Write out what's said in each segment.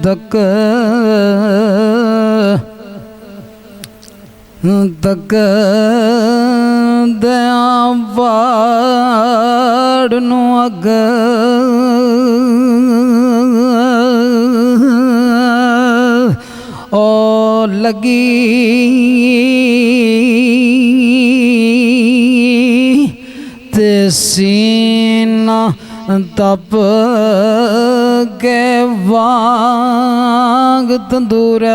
ਤੱਕ ਤੱਕ ਦਿਆਂ ਵਾੜ ਨੂੰ ਅੱਗ ਓ ਲੱਗੀ ਤੇ ਸੀਨਾ ਤਪ ਕੇ ਵਾਂਗ ਤੰਦੂਰ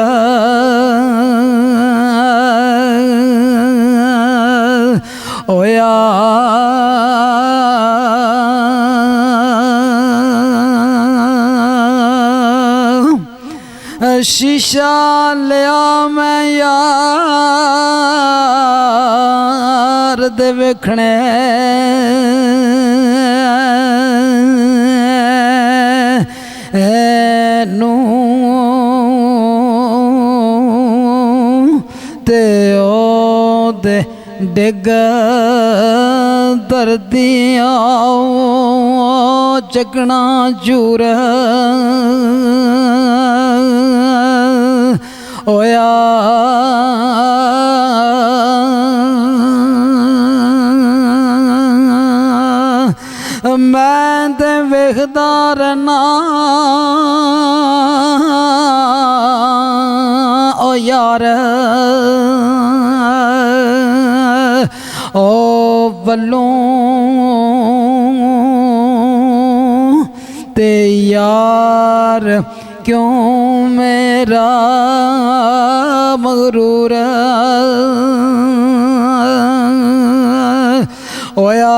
ਹੋਇਆ शीशा लिया मैं यार दे वेखने नू ते ओ दे डिग धरतियां चकना चूर होया मैं ते वेखदा रहना ओ यार ओ वल्लों ते यार क्यों मेरा मगरूर होया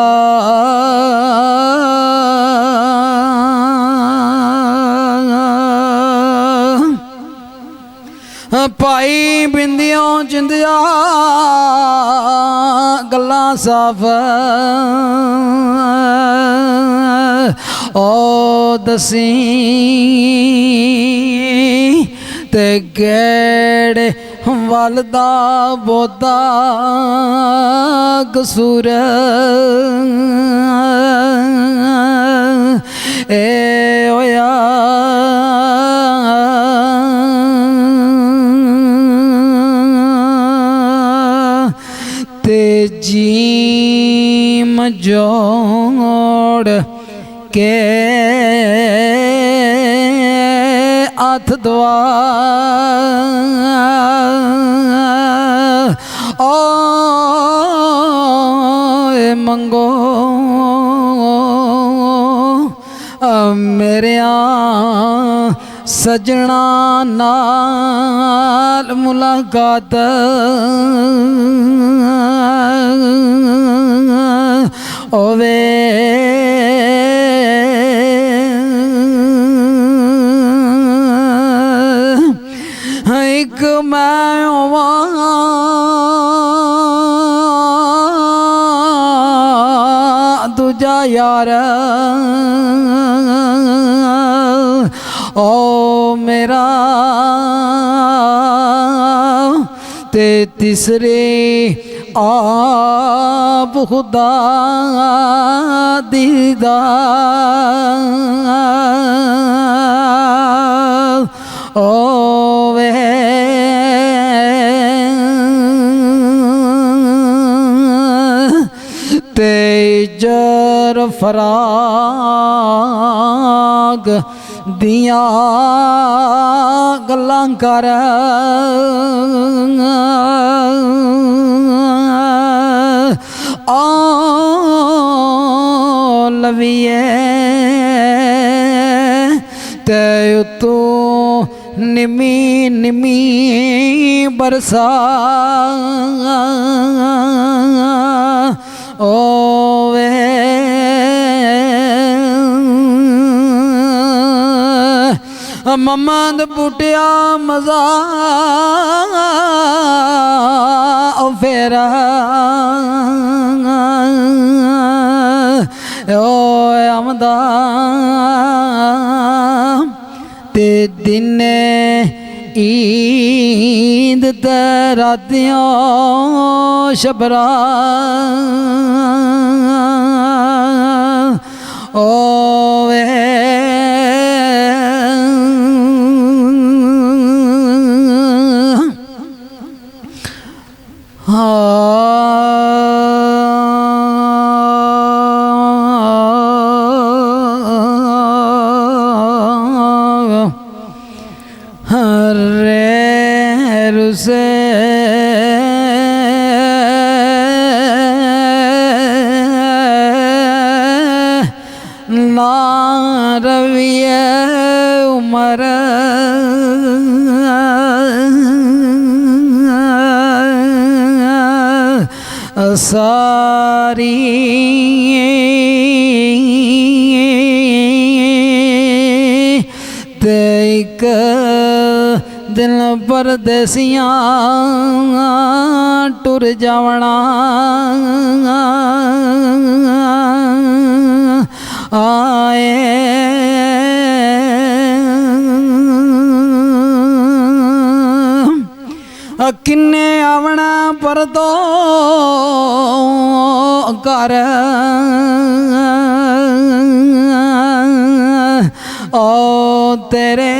भाई बिंदियों जिंदिया गल्लां साफ ओ दसी ते गेड़े वलदा बोदा कसूर ए होया ते जीम जोड़ के हाथ दुआ ओ मंगो मेरिया सजना नाल मुलाकात होवे एक मैं दूजा यार ओ मेरा ते तीसरे आप खुदा दीदार ओ वे तेजर फराग दिया गल्लां कर लविए ते तू निमी निमी बरसा ओ वे मम्मा द बूटिया मजा फेरा ओ आमदा ते दिन ईद ते रातियों शबरा ओ वे रे रुसे ना रविए उमर सारी ते एक दिल परदेसियां टुर जावना आए किन्ने आवना पर तो कर ओ तेरे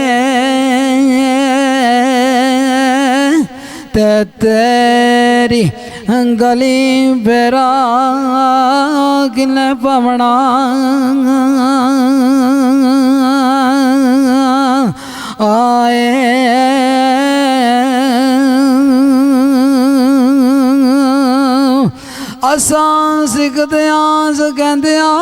ते तेरी गली बेरा किन्ने पवना आए असां सिखदियां कहंदियां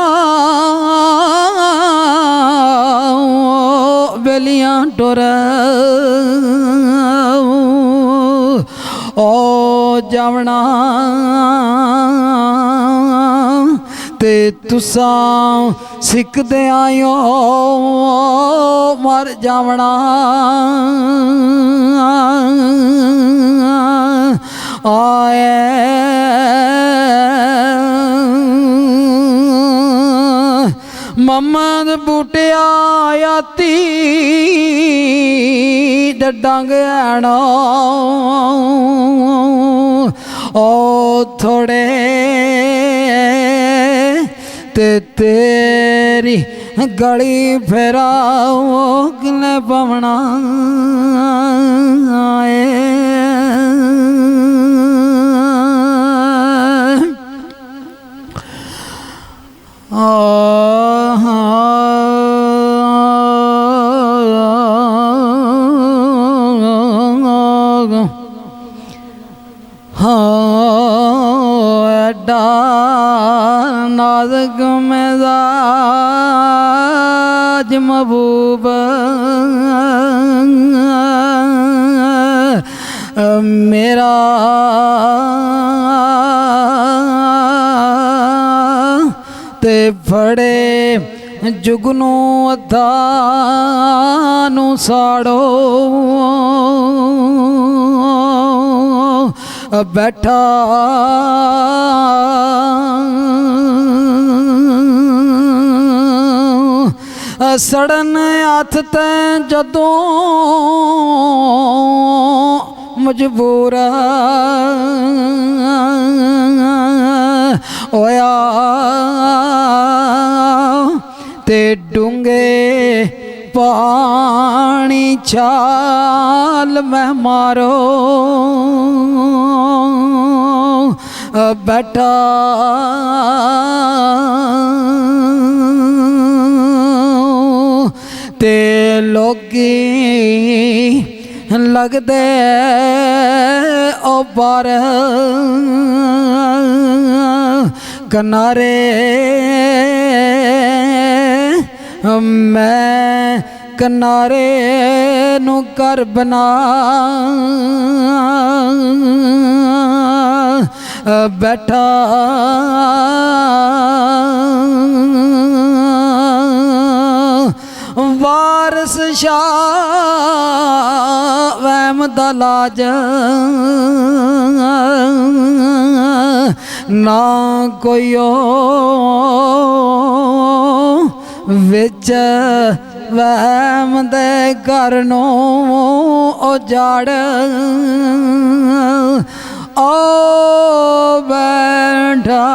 बेलियां टुर ओ जावना ते तुसां सिखदे आयो मर जावना आए मम्मद बूटिया आती डडांग आना ओ थोड़े ते तेरी गली फेराओ किने पवना आए एडा नाज़ुक मिजाज महबूब मेरा ते फड़े जुगनू अद्धा नू साड़ो बैठा सड़न हथ ते जदों मजबूर होया ते डूंगे पानी छाल में मारो बैठा ते लोगी लगदे ओ बार किनारे मैं किनारे नू कर बना बैठा वारस शाह वहम दा लाज ना कोई विच वहम दे करनो उजाड़ ओ बैठा